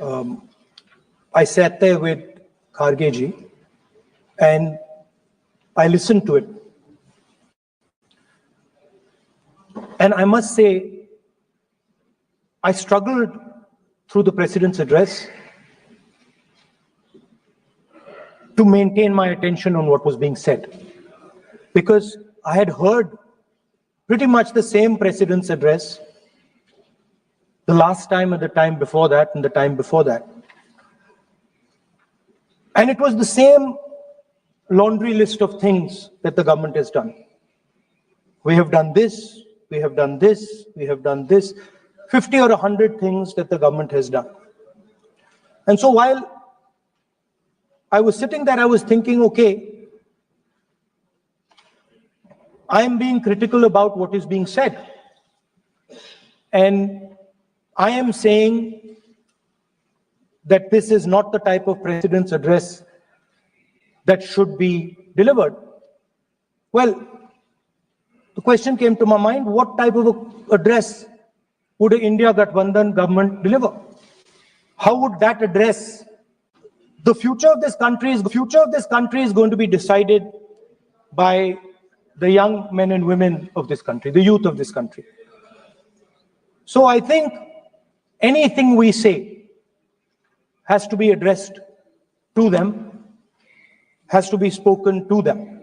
I sat there with Khargeji and I listened to it. And I must say, I struggled through the President's address to maintain my attention on what was being said, because I had heard pretty much the same President's address the last time and the time before that and the time before that. And it was the same laundry list of things that the government has done. We have done this, we have done this, we have done this, 50 or 100 things that the government has done. And so while I was sitting there, I was thinking, okay, I am being critical about what is being said. And I am saying that this is not the type of President's address that should be delivered. Well, the question came to my mind, what type of address would an India Gathbandhan government deliver? How would that address the future of this country? The future of this country is going to be decided by the young men and women of this country, the youth of this country. So I think anything we say has to be addressed to them, has to be spoken to them.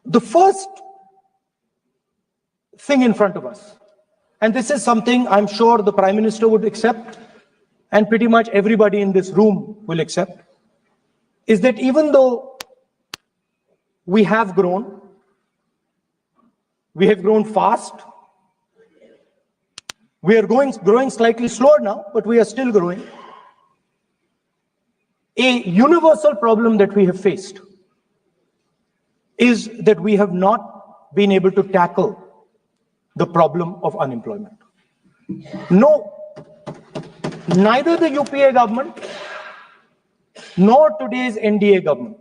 The first thing in front of us, and this is something I'm sure the Prime Minister would accept, and pretty much everybody in this room will accept, is that even though we have grown fast, we are growing slightly slower now, but we are still growing. A universal problem that we have faced is that we have not been able to tackle the problem of unemployment. No, neither the UPA government nor today's NDA government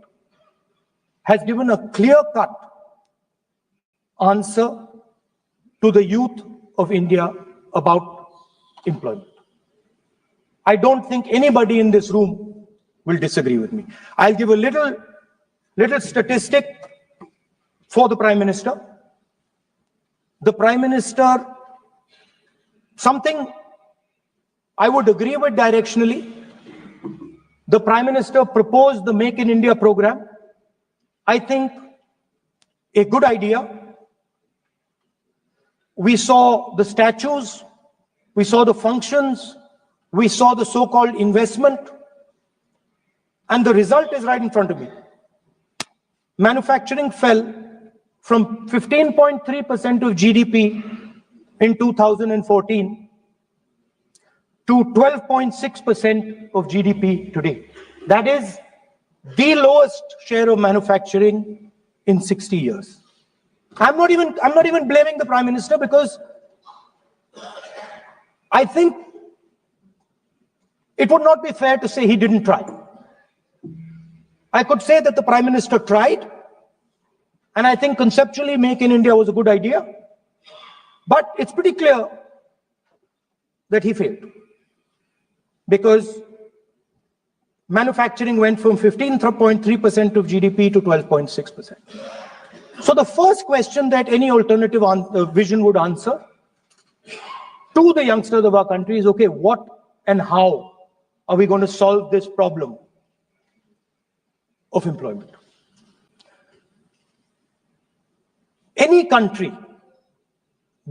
has given a clear-cut answer to the youth of India about employment. I don't think anybody in this room will disagree with me. I'll give a little statistic for the Prime Minister. The Prime Minister, something I would agree with directionally. The Prime Minister proposed the Make in India program. I think a good idea. We saw the statues, we saw the functions, we saw the so-called investment, and the result is right in front of me. Manufacturing fell from 15.3% of GDP in 2014 to 12.6% of GDP today. That is the lowest share of manufacturing in 60 years. I'm not even blaming the Prime Minister, because I think it would not be fair to say he didn't try. I could say that the Prime Minister tried, and I think conceptually Make in India was a good idea, but it's pretty clear that he failed, because manufacturing went from 15.3% of GDP to 12.6%. So the first question that any alternative vision would answer to the youngsters of our country is, okay, what and how are we going to solve this problem of employment? Any country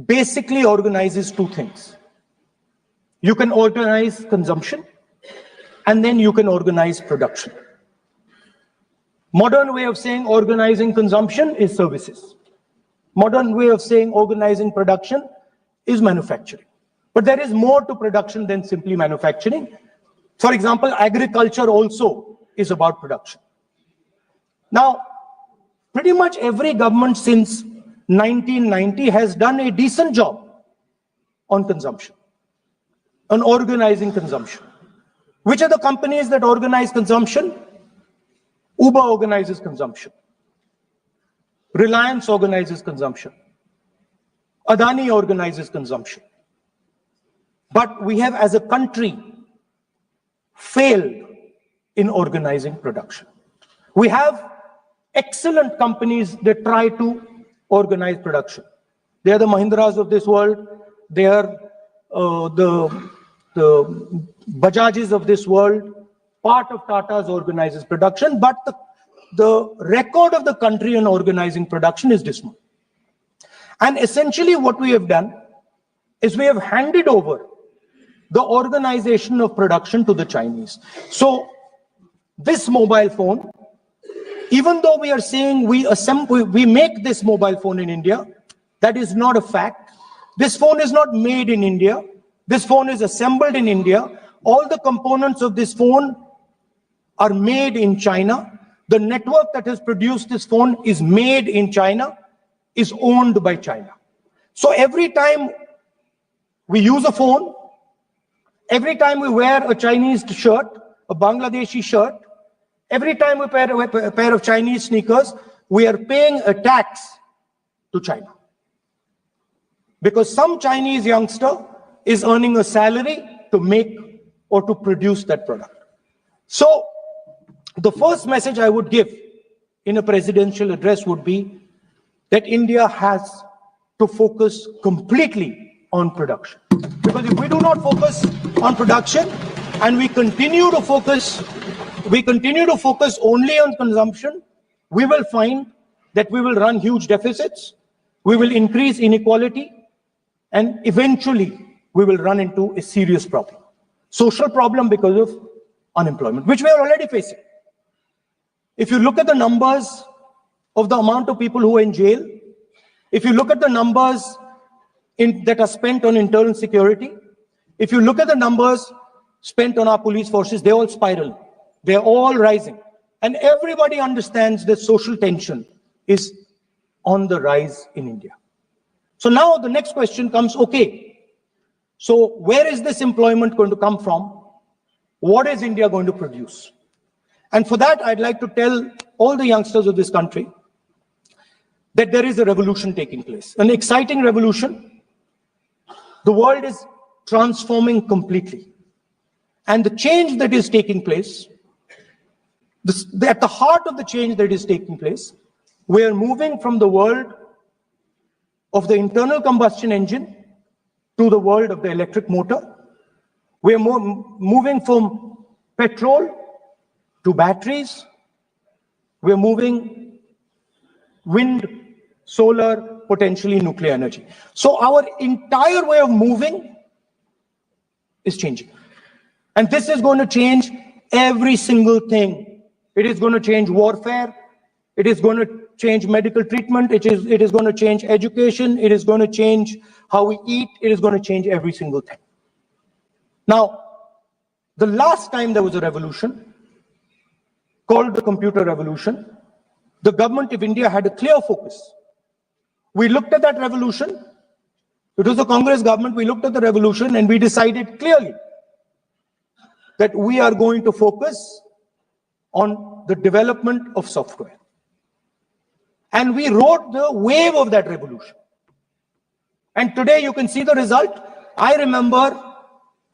basically organizes two things. You can organize consumption, and then you can organize production. Modern way of saying organizing consumption is services. Modern way of saying organizing production is manufacturing. But there is more to production than simply manufacturing. For example, agriculture also is about production. Now, pretty much every government since 1990 has done a decent job on consumption, on organizing consumption. Which are the companies that organize consumption? Uber organizes consumption. Reliance organizes consumption. Adani organizes consumption. But we have, as a country, failed in organizing production. We have excellent companies that try to organize production. They are the Mahindras of this world. They are the Bajajs of this world. Part of Tata's organizes production, but the record of the country in organizing production is dismal. And essentially what we have done is we have handed over the organization of production to the Chinese. So this mobile phone, even though we are saying we make this mobile phone in India, that is not a fact. This phone is not made in India. This phone is assembled in India. All the components of this phone are made in China. The network that has produced this phone is made in China, is owned by China. So every time we use a phone, every time we wear a Chinese shirt, a Bangladeshi shirt, every time we wear a pair of Chinese sneakers, we are paying a tax to China. Because some Chinese youngster is earning a salary to make or to produce that product. So the first message I would give in a presidential address would be that India has to focus completely on production. Because if we do not focus on production and we continue to focus only on consumption, we will find that we will run huge deficits, we will increase inequality, and eventually we will run into a serious problem. Social problem because of unemployment, which we are already facing. If you look at the numbers of the amount of people who are in jail, if you look at the numbers that are spent on internal security, if you look at the numbers spent on our police forces, they all spiral. They're all rising. And everybody understands that social tension is on the rise in India. So now the next question comes, okay, so where is this employment going to come from? What is India going to produce? And for that, I'd like to tell all the youngsters of this country that there is a revolution taking place, an exciting revolution. The world is transforming completely. And the change that is taking place, at the heart of the change that is taking place, we are moving from the world of the internal combustion engine to the world of the electric motor. We are moving from petrol to batteries. We are moving wind, solar, potentially nuclear energy. So our entire way of moving is changing. And this is going to change every single thing. It is going to change warfare. It is going to change medical treatment. It is going to change education. It is going to change how we eat. It is going to change every single thing. Now, the last time there was a revolution called the computer revolution, the government of India had a clear focus. We looked at that revolution. It was the Congress government. We looked at the revolution and we decided clearly that we are going to focus on the development of software. And we rode the wave of that revolution. And today you can see the result. I remember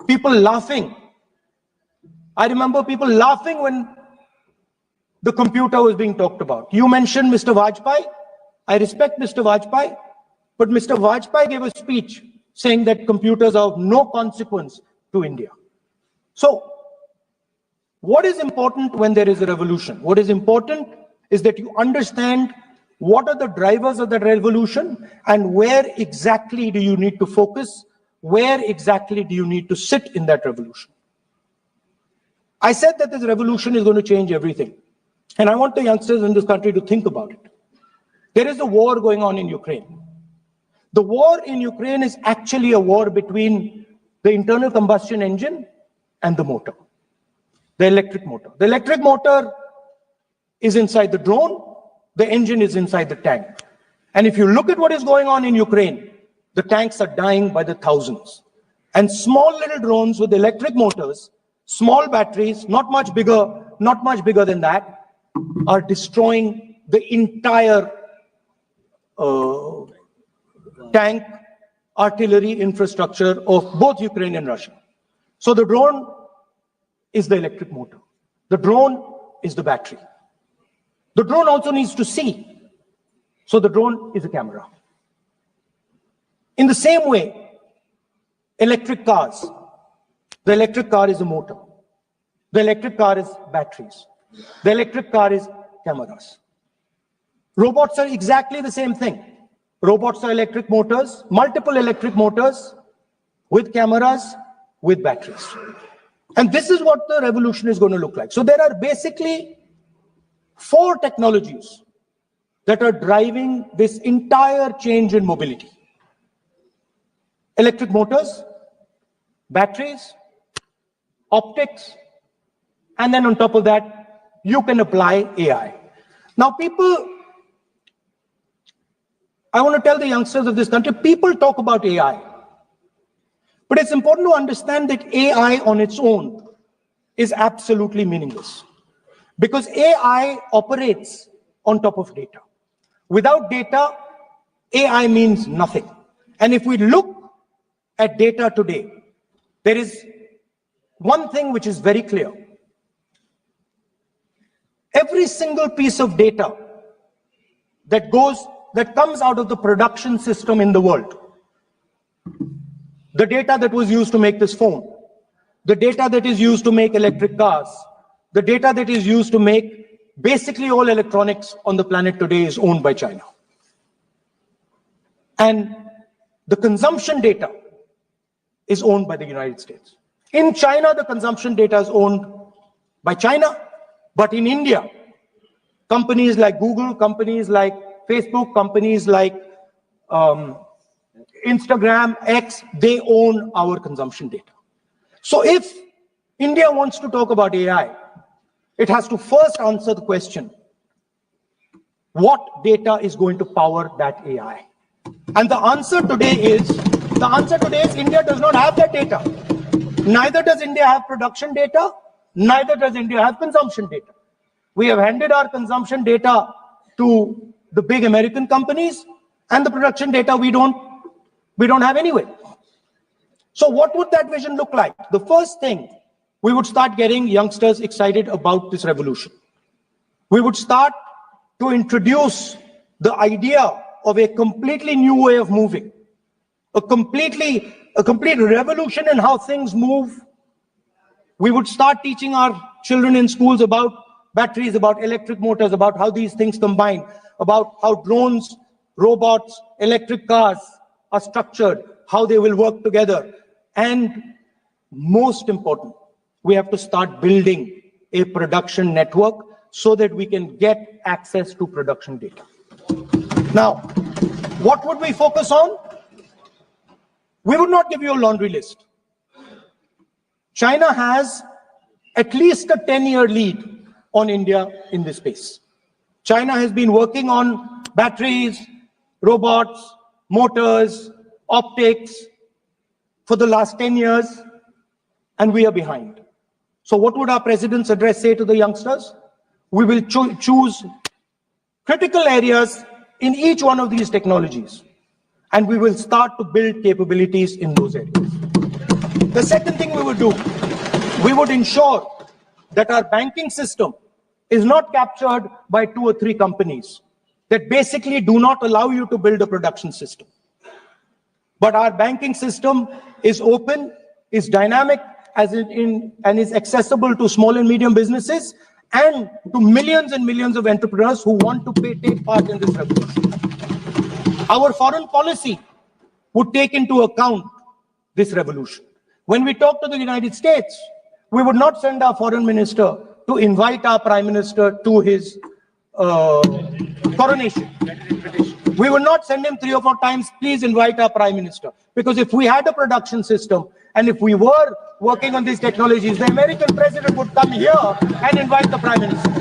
people laughing. I remember people laughing when the computer was being talked about. You mentioned Mr. Vajpayee. I respect Mr. Vajpayee, but Mr. Vajpayee gave a speech saying that computers are of no consequence to India. So, what is important when there is a revolution? What is important is that you understand what are the drivers of that revolution and where exactly do you need to focus, where exactly do you need to sit in that revolution. I said that this revolution is going to change everything. And I want the youngsters in this country to think about it. There is a war going on in Ukraine. The war in Ukraine is actually a war between the internal combustion engine and the motor, the electric motor. The electric motor is inside the drone, the engine is inside the tank. And if you look at what is going on in Ukraine, the tanks are dying by the thousands. And small little drones with electric motors, small batteries, not much bigger than that, are destroying the entire tank artillery infrastructure of both Ukraine and Russia. So the drone is the electric motor. The drone is the battery. The drone also needs to see. So the drone is a camera. In the same way, electric cars, the electric car is a motor. The electric car is batteries. The electric car is cameras. Robots are exactly the same thing. Robots are electric motors, multiple electric motors with cameras, with batteries. And this is what the revolution is going to look like. So there are basically 4 technologies that are driving this entire change in mobility. Electric motors, batteries, optics, and then on top of that, you can apply AI. Now people, I want to tell the youngsters of this country, people talk about AI. But it's important to understand that AI on its own is absolutely meaningless. Because AI operates on top of data. Without data, AI means nothing. And if we look at data today, there is one thing which is very clear. Every single piece of data that comes out of the production system in the world, the data that was used to make this phone, the data that is used to make electric cars, the data that is used to make basically all electronics on the planet today is owned by China. And the consumption data is owned by the United States. In China, the consumption data is owned by China, but in India, companies like Google, companies like Facebook, companies like Instagram, X, they own our consumption data. So if India wants to talk about AI, it has to first answer the question, what data is going to power that AI? And the answer today is India does not have that data. Neither does India have production data, neither does India have consumption data. We have handed our consumption data to the big American companies, and the production data we don't have anyway. So what would that vision look like? The first thing, we would start getting youngsters excited about this revolution. We would start to introduce the idea of a completely new way of moving, a complete revolution in how things move. We would start teaching our children in schools about batteries, about electric motors, about how these things combine, about how drones, robots, electric cars are structured, how they will work together. And most important, we have to start building a production network so that we can get access to production data. Now, what would we focus on? We would not give you a laundry list. China has at least a 10-year lead on India in this space. China has been working on batteries, robots, motors, optics for the last 10 years, and we are behind. So what would our president's address say to the youngsters? We will choose critical areas in each one of these technologies, and we will start to build capabilities in those areas. The second thing we would do, we would ensure that our banking system is not captured by 2 or 3 companies that basically do not allow you to build a production system. But our banking system is open, is dynamic, and is accessible to small and medium businesses and to millions and millions of entrepreneurs who want to take part in this revolution. Our foreign policy would take into account this revolution. When we talk to the United States, we would not send our foreign minister to invite our prime minister to his coronation. We will not send him 3 or 4 times, please invite our prime minister. Because if we had a production system and if we were working on these technologies, the American president would come here and invite the prime minister.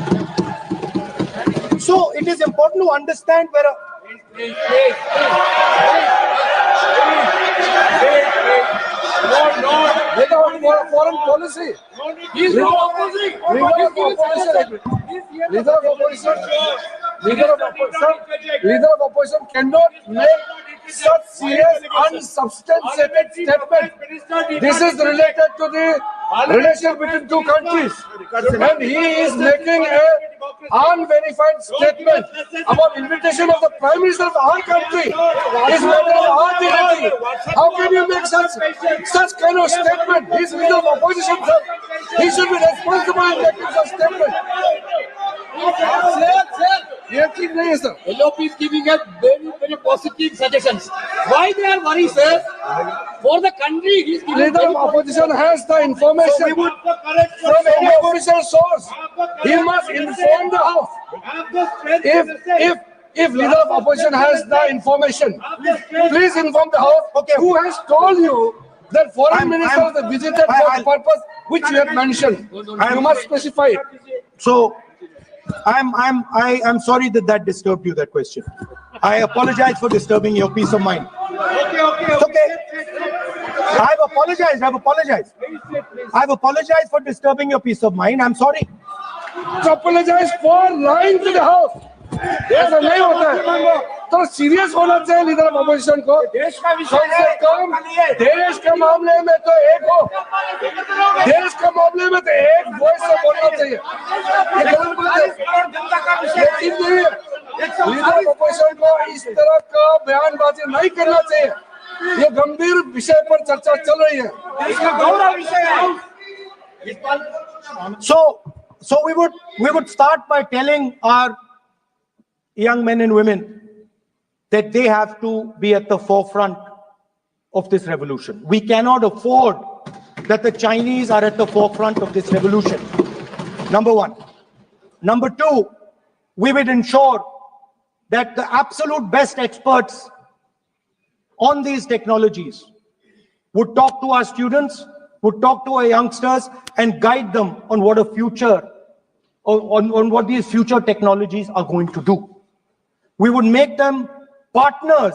So it is important to understand where foreign policy. He's not opposing. Leader of opposition cannot make such serious, unsubstantiated statement. This is related to the relation between two countries, and he is making a unverified statement about invitation of the Prime Minister of our country. Is matter of our dignity. How can you make such kind of statement? He is leader of opposition, sir. He should be responsible in making such statement. Sir. LOP is giving us very positive suggestions. Why they are worried, sir? For the country, he is giving. Leader of opposition has the information from any official source. He must inform the House. If leader of opposition has the information, please inform the House. Okay. Who has told you that foreign minister visited for the purpose which you have mentioned? You must specify it. So I'm sorry that disturbed you, that question. I apologize for disturbing your peace of mind. It's okay. I've apologized for disturbing your peace of mind. I'm sorry. To apologize for lying to the House. ऐसा नहीं होता है. तो serious होना चाहिए leader of opposition को. कम से कम देश के मामले में तो एक हो. देश के मामले में तो एक वॉइस से बोलना चाहिए. ये गलत बात है. ये ठीक नहीं है. लीडर ऑफ अपोजिशन को इस तरह का बयानबाजी नहीं करना चाहिए. ये गंभीर विषय पर चर्चा चल रही है. So we would start by telling our young men and women that they have to be at the forefront of this revolution. We cannot afford that the Chinese are at the forefront of this revolution. Number one. Number two, we would ensure that the absolute best experts on these technologies would talk to our students, would talk to our youngsters and guide them on what a future, on what these future technologies are going to do. We would make them partners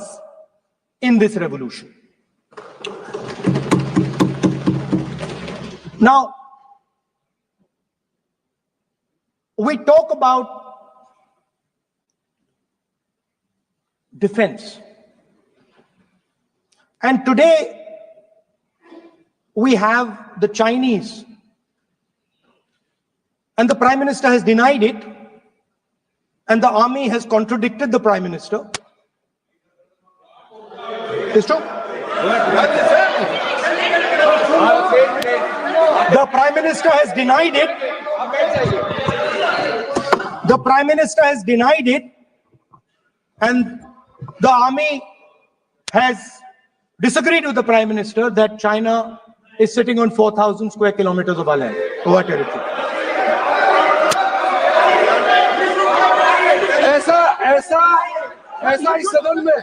in this revolution. Now, we talk about defense. And today, we have the Chinese. And the Prime Minister has denied it. And the army has contradicted the Prime Minister. It's true. The Prime Minister has denied it. The Prime Minister has denied it. And the army has disagreed with the Prime Minister that China is sitting on 4,000 square kilometers of our land, of our territory. ऐसा इस सदन में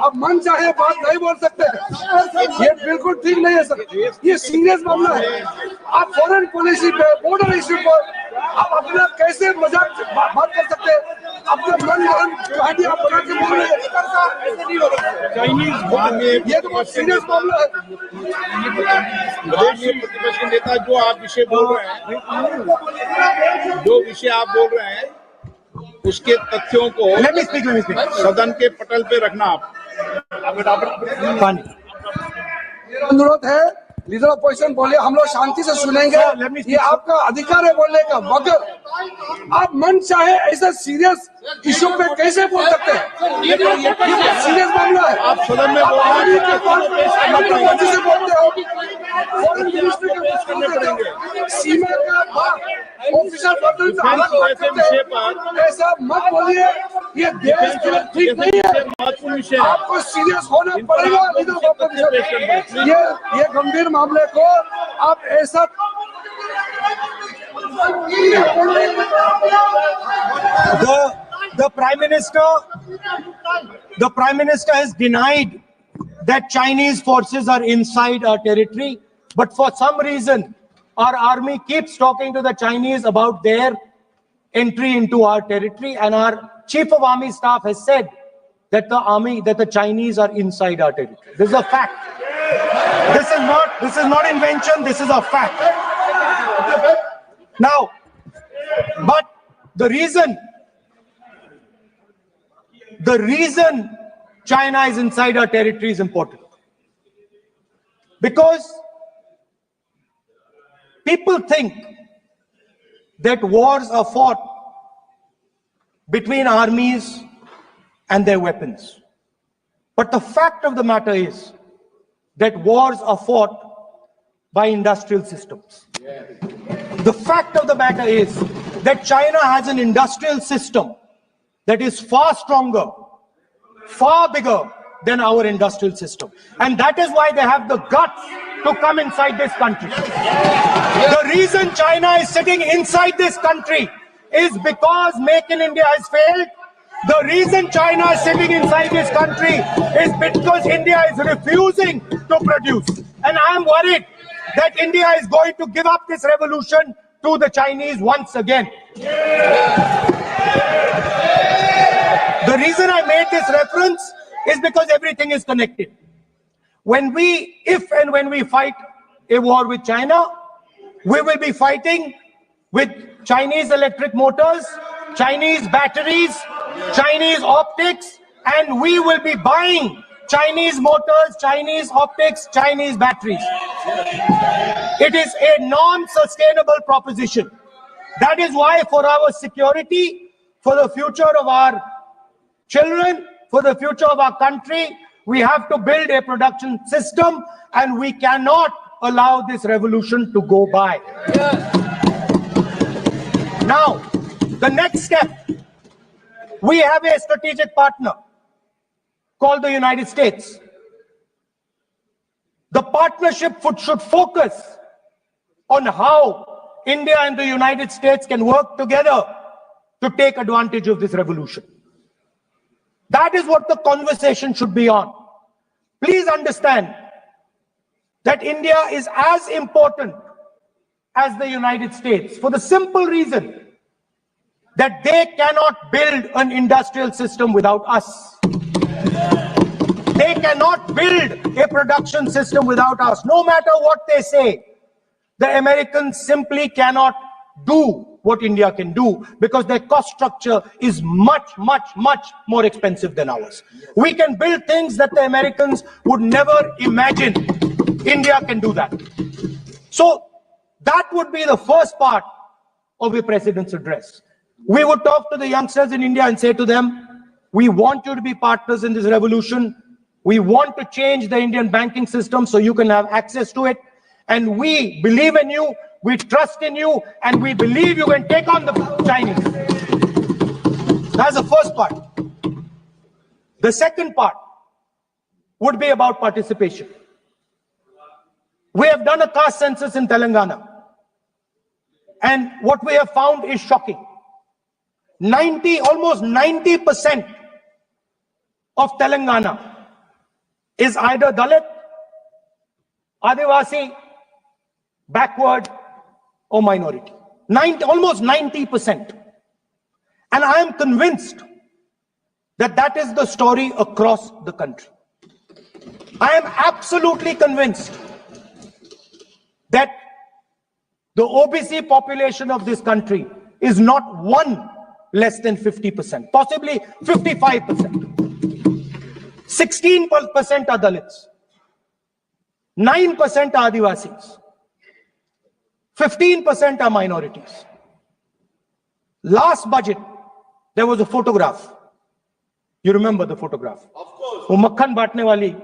अब मन चाहे बात नहीं बोल सकते. ये बिल्कुल ठीक नहीं है सर. ये सीरियस मामला है. आप फॉरेन पॉलिसी पे, बॉर्डर इश्यू पर आप अपना कैसे मजाक बात कर सकते हैं? अपना मन कहानी आप बना के बोल रहे हैं. ये तो बहुत सीरियस मामला है. प्रतिपक्ष नेता जो आप विषय बोल रहे हैं, उसके तथ्यों को सदन के पटल पे रखना. आप अनुरोध है लीडर ऑफ अपोजिशन बोले, हम लोग शांति से सुनेंगे. ये आपका अधिकार है बोलने का, मगर आप मन चाहे ऐसा सीरियस इशू पे कैसे बोल सकते हैं? ये सीरियस मामला है. आप सदन में बोलते हो, फॉरेन मिनिस्टर के पास बोलते हो, सीमा का बात ऑफिसर बदल से अलग बात करते हैं. ऐसा मत बोलिए. ये देश के लिए ठीक नहीं है. आपको सीरियस होना पड़ेगा लीडर ऑफ अपोजिशन. ये गंभीर मामले को आप ऐसा the Prime Minister has denied that Chinese forces are inside our territory, but for some reason our army keeps talking to the Chinese about their entry into our territory, and our Chief of Army Staff has said that the Chinese are inside our territory. This is a fact. This is not invention, this is a fact. Now, but the reason the reason China is inside our territory is important. Because people think that wars are fought between armies and their weapons. But the fact of the matter is that wars are fought by industrial systems. The fact of the matter is that China has an industrial system that is far stronger, far bigger than our industrial system. And that is why they have the guts to come inside this country. The reason China is sitting inside this country is because Make in India has failed. The reason China is sitting inside this country is because India is refusing to produce. And I am worried that India is going to give up this revolution to the Chinese once again. The reason I made this reference is because everything is connected. If and when we fight a war with China, we will be fighting with Chinese electric motors, Chinese batteries, Chinese optics, and we will be buying Chinese motors, Chinese optics, Chinese batteries. It is a non-sustainable proposition. That is why for our security, for the future of our children, for the future of our country, we have to build a production system, and we cannot allow this revolution to go by. Now, the next step, we have a strategic partner called the United States. The partnership should focus on how India and the United States can work together to take advantage of this revolution. That is what the conversation should be on. Please understand that India is as important as the United States for the simple reason that they cannot build an industrial system without us. They cannot build a production system without us. No matter what they say, the Americans simply cannot do what India can do because their cost structure is much, much, much more expensive than ours. We can build things that the Americans would never imagine. India can do that. So that would be the first part of the president's address. We would talk to the youngsters in India and say to them, we want you to be partners in this revolution. We want to change the Indian banking system so you can have access to it. And we believe in you, we trust in you, and we believe you can take on the Chinese. That's the first part. The second part would be about participation. We have done a caste census in Telangana. And what we have found is shocking. Almost 90% of Telangana is either Dalit, Adivasi, backward, or minority. Almost 90%. And I am convinced that that is the story across the country. I am absolutely convinced that the OBC population of this country is not one less than 50%, possibly 55%. 16% are Dalits, 9% are Adivasis, 15% are minorities. Last budget, there was a photograph. You remember the photograph? Of course. वो मक्खन बांटने वाली,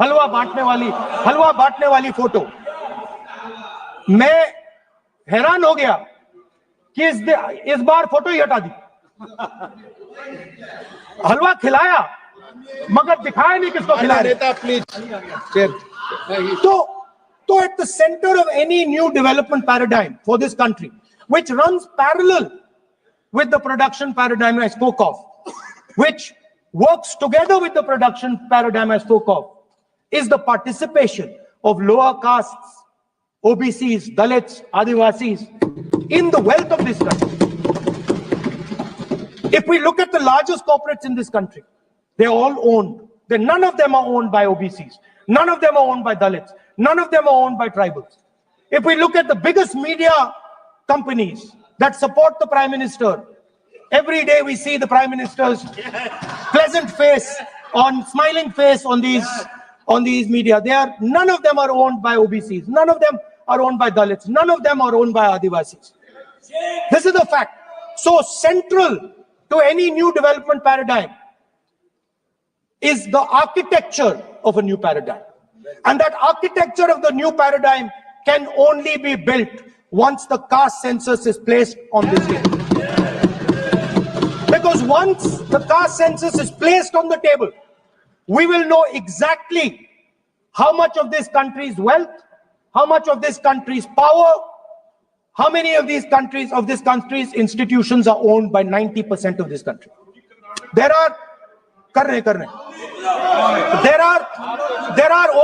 हलवा बांटने वाली photo. मैं हैरान हो गया कि इस बार फोटो ही हटा दी. हलवा खिलाया मगर दिखाया नहीं किसको खिला रहे. So at the center of any new development paradigm for this country, which runs parallel with the production paradigm I spoke of, which works together with the production paradigm I spoke of, is the participation of lower castes, OBCs, Dalits, Adivasis in the wealth of this country. If we look at the largest corporates in this country, they're all owned. None of them are owned by OBCs. None of them are owned by Dalits. None of them are owned by tribals. If we look at the biggest media companies that support the Prime Minister, Every day we see the Prime Minister's pleasant face, smiling face on these media. None of them are owned by OBCs. None of them are owned by Dalits. None of them are owned by Adivasis. This is the fact. So central to any new development paradigm is the architecture of a new paradigm. And that architecture of the new paradigm can only be built once the caste census is placed on this table. Because once the caste census is placed on the table, we will know exactly how much of this country's wealth, how much of this country's power, how many of this country's institutions are owned by 90% of this country. There are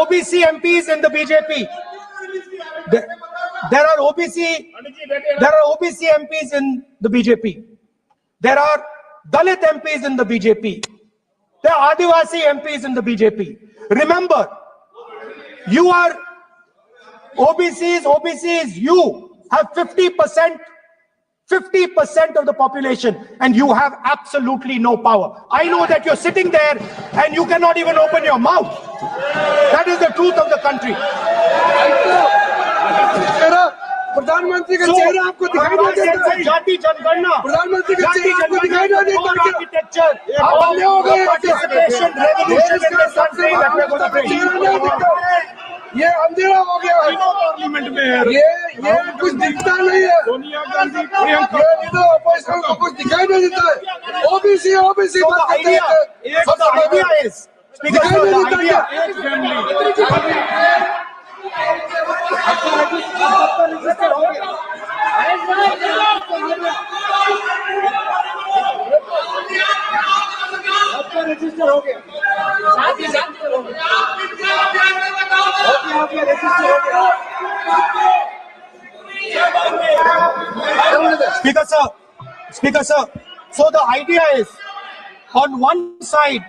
OBC MPs in the BJP. There are OBC MPs in the BJP. There are Dalit MPs in the BJP. There are Adivasi MPs in the BJP. Remember, you are OBCs, you have 50% of the population, and you have absolutely no power. I know that you're sitting there and you cannot even open your mouth. That is the truth of the country. प्रधानमंत्री का चेहरा आपको दिखाई नहीं देता है। जाति जनगणना, प्रधानमंत्री का चेहरा आपको दिखाई नहीं देता है। Architecture, participation, revolution in this country that we're going to bring. ये अंधेरा हो गया है। पार्लियामेंट में है। ये कुछ दिखता नहीं है। सोनिया गांधी, प्रियंका, ये लीडर ऑपोजिशन को कुछ दिखाई नहीं देता है। ओबीसी बात करते हैं। So the idea is, Speaker sir, the idea register हो गया। Speaker sir, so the idea is, on one side,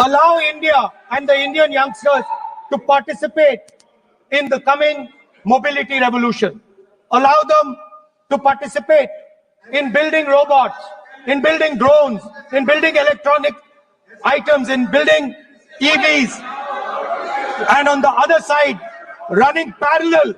allow India and the Indian youngsters to participate in the coming mobility revolution. Allow them to participate in building robots, in building drones, in building electronic items, in building EVs. And on the other side, running parallel.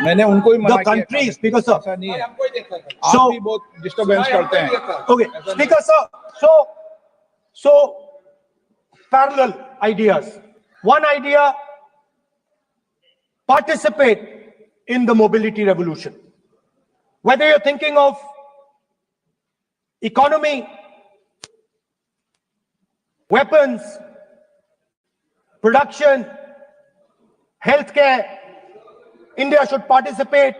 मैंने उनको ही मना The country, Speaker sir. ऐसा नहीं है। आप So, भी बहुत disturbance करते हैं। okay, Speaker sir. So parallel ideas. One idea: participate in the mobility revolution. Whether you're thinking of economy, weapons, production, healthcare, India should participate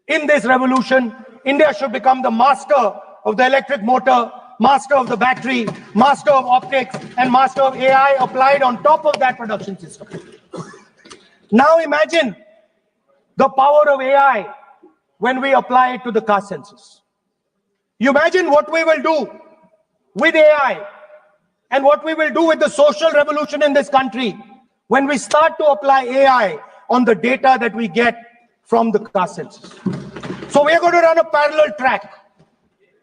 in this revolution. India should become the master of the electric motor, master of the battery, master of optics, and master of AI applied on top of that production system. Now imagine the power of AI when we apply it to the caste census. You imagine what we will do with AI and what we will do with the social revolution in this country when we start to apply AI on the data that we get from the caste census. So we are going to run a parallel track.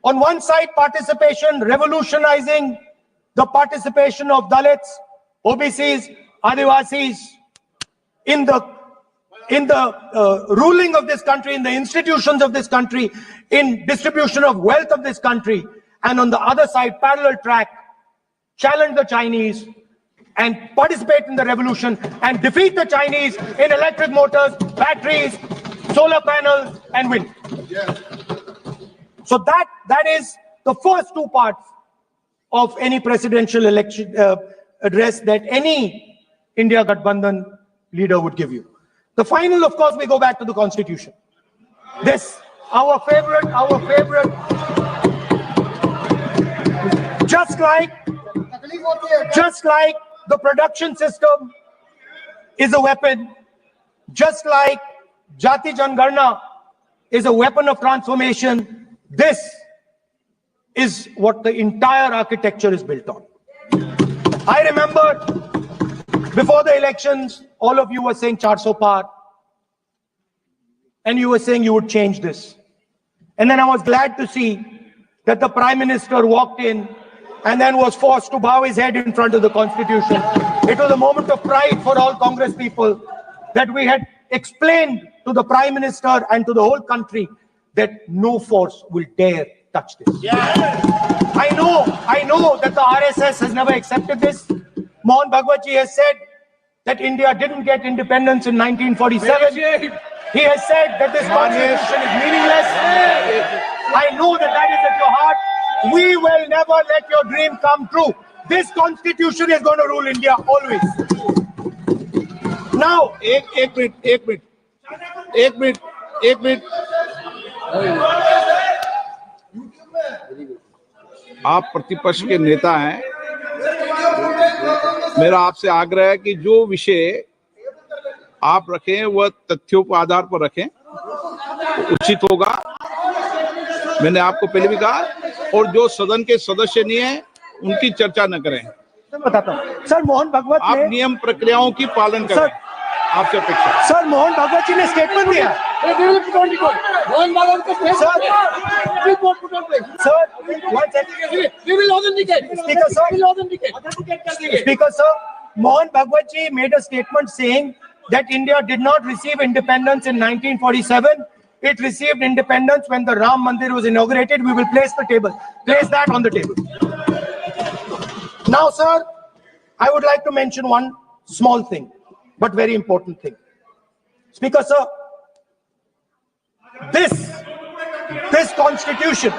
On one side, participation, revolutionizing the participation of Dalits, OBCs, Adivasis in the ruling of this country, in the institutions of this country, in distribution of wealth of this country. And on the other side, parallel track, challenge the Chinese and participate in the revolution and defeat the Chinese in electric motors, batteries, solar panels, and wind. So that is the first two parts of any presidential election address that any India Gathbandhan leader would give you. The final, of course, we go back to the Constitution. This, our favorite, just like the production system, is a weapon, just like Jati Jangarna is a weapon of transformation. This is what the entire architecture is built on. I remember before the elections, all of you were saying 400 par, and you were saying you would change this. And then I was glad to see that the Prime Minister walked in and then was forced to bow his head in front of the Constitution. It was a moment of pride for all Congress people that we had explained to the Prime Minister and to the whole country that no force will dare touch this. I know that the RSS has never accepted this. Mohan Bhagwatji has said that India didn't get independence in 1947. He has said that this constitution is meaningless. I know that that is at your heart. We will never let your dream come true. This constitution is going to rule India always. Now, एक minute आप प्रतिपक्ष के नेता हैं, मेरा आपसे आग्रह है कि जो विषय आप रखें वह तथ्यों के आधार पर रखें, उचित होगा। मैंने आपको पहले भी कहा, और जो सदन के सदस्य नहीं है उनकी चर्चा न करें। मैं बताता हूं सर, मोहन भागवत आप नियम प्रक्रियाओं की पालन करें, आपसे अपेक्षा। सर, मोहन भागवत जी ने स्टेटमेंट दिया। मोहन भागवत को Speaker sir, Mohan Bhagwat ji made a statement saying that India did not receive independence in 1947. It received independence when the Ram Mandir was inaugurated. We will place that on the table. Now, sir, I would like to mention one small thing, but very important thing. Speaker sir, this constitution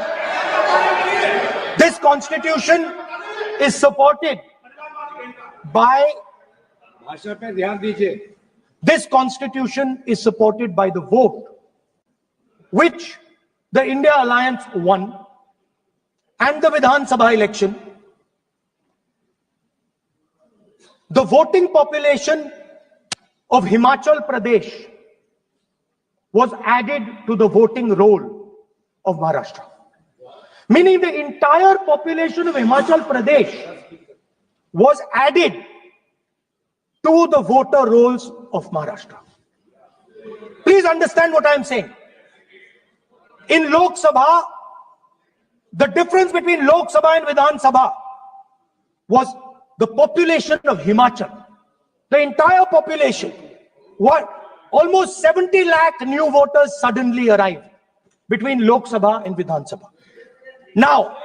is supported by this constitution is supported by the vote which the India Alliance won, and the Vidhan Sabha election. The voting population of Himachal Pradesh was added to the voting roll of Maharashtra. Meaning the entire population of Himachal Pradesh was added to the voter rolls of Maharashtra. Please understand what I am saying. In Lok Sabha, the difference between Lok Sabha and Vidhan Sabha was the population of Himachal. The entire population, almost 70 lakh new voters suddenly arrived between Lok Sabha and Vidhan Sabha. Now,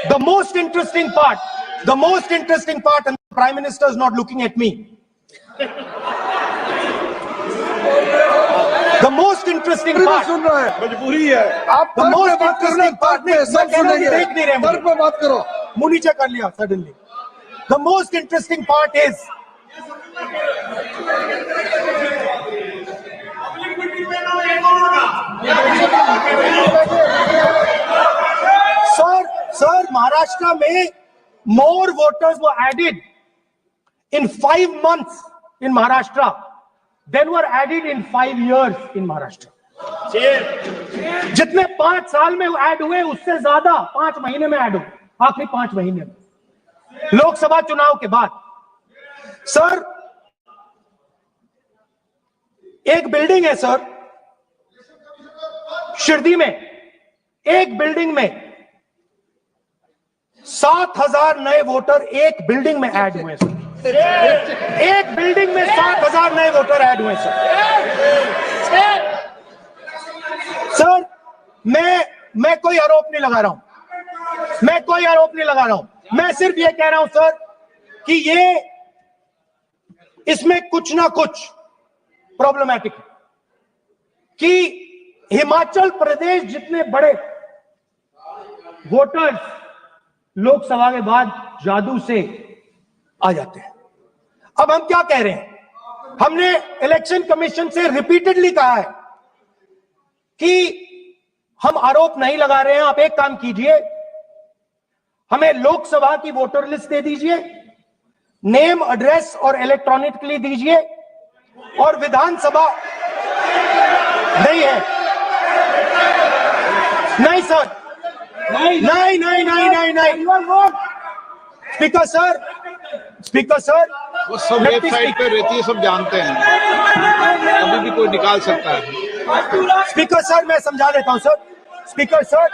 the most interesting part, and the Prime Minister is not looking at me. The most interesting part, suddenly. The most interesting part is Sir, Maharashtra mein more voters were added in 5 months in Maharashtra than were added in 5 years in Maharashtra. जितने 5 साल में add हुए उससे ज्यादा 5 महीने में add हुए, आखिरी 5 महीने में लोकसभा चुनाव के बाद। सर, एक बिल्डिंग है सर शिरडी में, एक बिल्डिंग में 7,000 नए वोटर एक बिल्डिंग में ऐड हुए सर। एक बिल्डिंग में 7,000 नए वोटर ऐड हुए सर। मैं कोई आरोप नहीं लगा रहा हूं, मैं सिर्फ ये कह रहा हूं सर कि इसमें कुछ ना कुछ प्रॉब्लमैटिक है कि हिमाचल प्रदेश जितने बड़े वोटर्स लोकसभा के बाद जादू से आ जाते हैं। अब हम क्या कह रहे हैं, हमने इलेक्शन कमीशन से रिपीटेडली कहा है कि हम आरोप नहीं लगा रहे हैं, आप एक काम कीजिए, हमें लोकसभा की वोटर लिस्ट दे दीजिए, नेम एड्रेस और इलेक्ट्रॉनिकली दीजिए, और विधानसभा नहीं है। नहीं सर, नहीं। स्पीकर सर, वो सब वेबसाइट पे रहती है, सब जानते हैं, कभी भी कोई निकाल सकता है। स्पीकर सर, मैं समझा देता हूं सर। स्पीकर सर,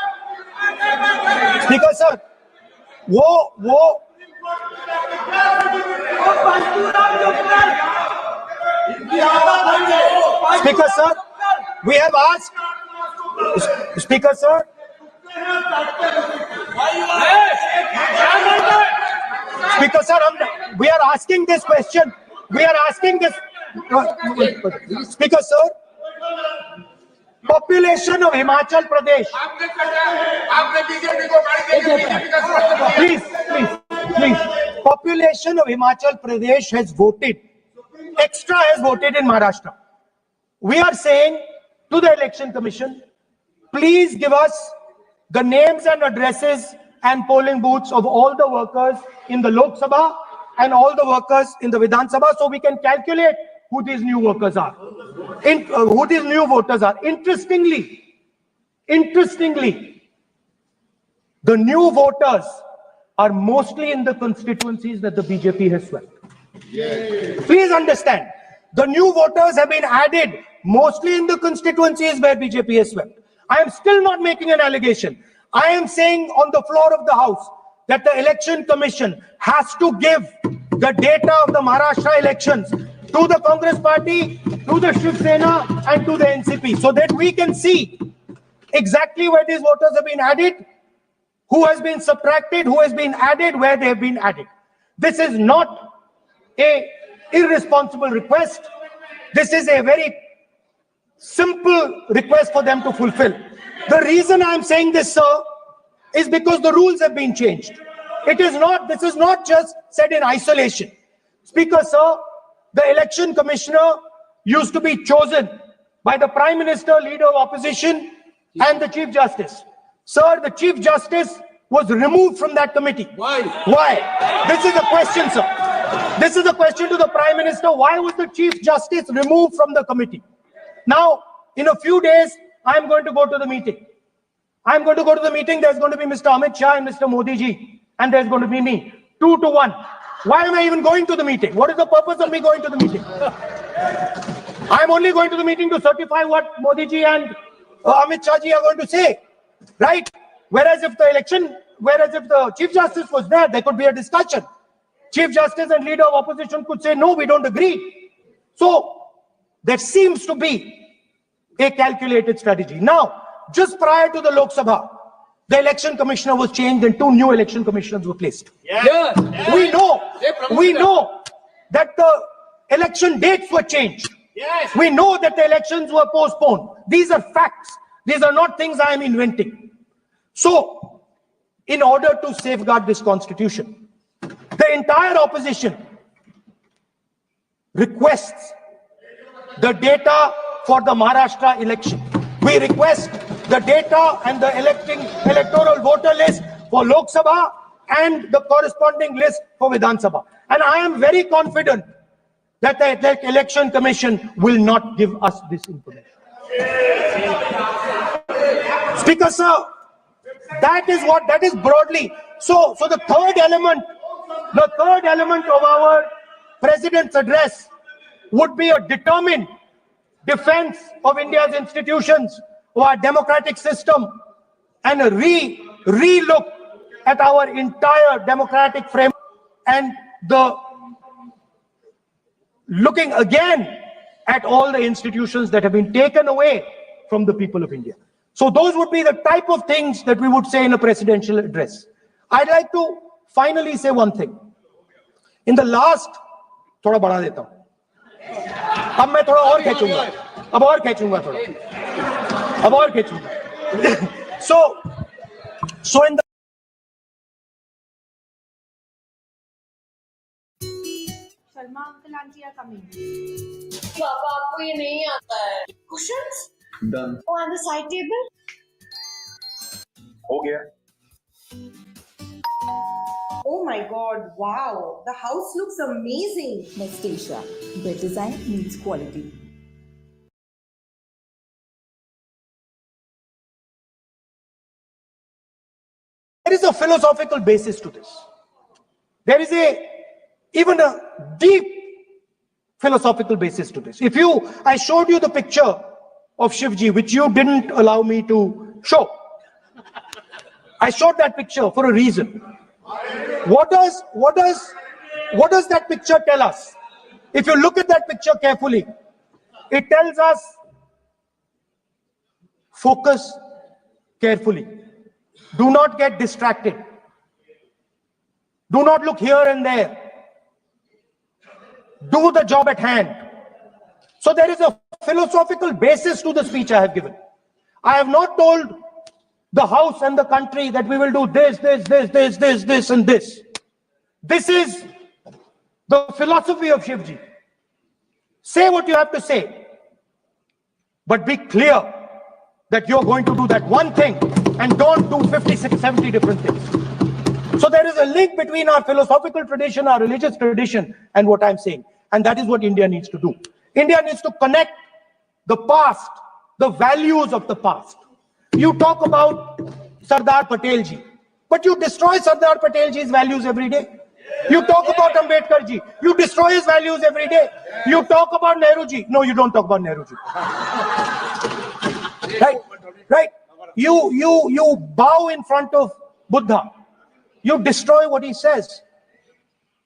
वो speaker sir, we have asked, speaker sir, Speaker sir, we are asking this question. We are asking this. Speaker sir, population of Himachal Pradesh. Please. Population of Himachal Pradesh has voted. Extra has voted in Maharashtra. We are saying to the Election Commission, please give us the names and addresses and polling booths of all the workers in the Lok Sabha and all the workers in the Vidhan Sabha, so we can calculate who these new workers are, who these new voters are. Interestingly, the new voters are mostly in the constituencies that the BJP has swept. Please understand, the new voters have been added mostly in the constituencies where BJP has swept. I am still not making an allegation. I am saying on the floor of the House that the Election Commission has to give the data of the Maharashtra elections to the Congress Party, to the Shiv Sena and to the NCP, so that we can see exactly where these voters have been added, who has been subtracted, who has been added, where they have been added. This is not a irresponsible request. This is a very simple request for them to fulfill. The reason I am saying this, sir, is because the rules have been changed. This is not just said in isolation. Speaker, sir, the election commissioner used to be chosen by the Prime Minister, Leader of Opposition, and the Chief Justice. Sir, the Chief Justice was removed from that committee. Why? This is a question, sir. This is a question to the Prime Minister. Why was the Chief Justice removed from the committee? Now, in a few days, I'm going to go to the meeting. There's going to be Mr. Amit Shah and Mr. Modi ji, and there's going to be me. 2-1. Why am I even going to the meeting? What is the purpose of me going to the meeting? I'm only going to the meeting to certify what Modi ji and Amit Shah ji are going to say, right? Whereas if the Chief Justice was there could be a discussion. Chief Justice and Leader of Opposition could say, no, we don't agree. So there seems to be a calculated strategy. Now, just prior to the Lok Sabha, the election commissioner was changed and 2 new election commissioners were placed. Yes. We know that the election dates were changed. Yes. We know that the elections were postponed. These are facts. These are not things I am inventing. So, in order to safeguard this constitution, the entire opposition requests the data for the Maharashtra election. We request the data and the electoral voter list for Lok Sabha and the corresponding list for Vidhan Sabha. And I am very confident that the Election Commission will not give us this information. Speaker, sir, that is broadly. So the third element of our President's address would be a determined defense of India's institutions, of our democratic system, and a re-look at our entire democratic framework, and the looking again at all the institutions that have been taken away from the people of India. So those would be the type of things that we would say in a presidential address. I'd like to finally say one thing. In the last, थोड़ा बढ़ा देता हूं, अब मैं थोड़ा और खींचूंगा, अब और खींचूंगा. So in the Sharma uncle aunty are coming. पापा आपको ये नहीं आता है. Cushions? Done. Oh, and the side table? हो गया. Oh Oh my God, wow. The house looks amazing. Next Asia, where design meets quality. There is a philosophical basis to this. There is even a deep philosophical basis to this. I showed you the picture of Shivji, which you didn't allow me to show. I showed that picture for a reason. What does that picture tell us? If you look at that picture carefully, it tells us focus carefully. Do not get distracted. Do not look here and there. Do the job at hand. So there is a philosophical basis to the speech I have given. I have not told the House and the country that we will do this, and this. This is the philosophy of Shivji. Say what you have to say, but be clear that you're going to do that one thing and don't do 56, 70 different things. So there is a link between our philosophical tradition, our religious tradition, and what I'm saying. And that is what India needs to do. India needs to connect the past, the values of the past. You talk about Sardar Patelji, but you destroy Sardar Patelji's values every day. You talk about Ambedkarji, you destroy his values every day. You talk about Nehruji. No, you don't talk about Nehruji. Right? You bow in front of Buddha. You destroy what he says.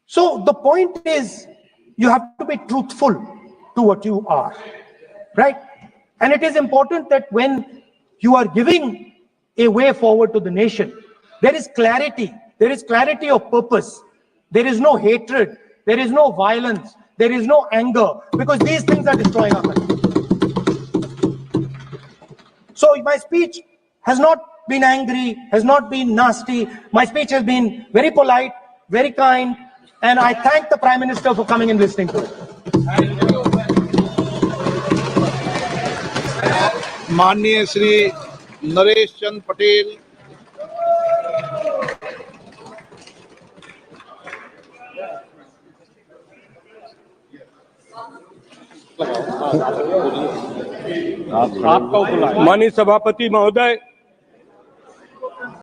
So the point is, you have to be truthful to what you are, right? And it is important that when you are giving a way forward to the nation, there is clarity of purpose. There is no hatred, there is no violence, there is no anger, because these things are destroying our country. So my speech has not been angry, has not been nasty. My speech has been very polite, very kind, and I thank the Prime Minister for coming and listening to it. माननीय श्री नरेश चंद पटेल, माननीय सभापति महोदय,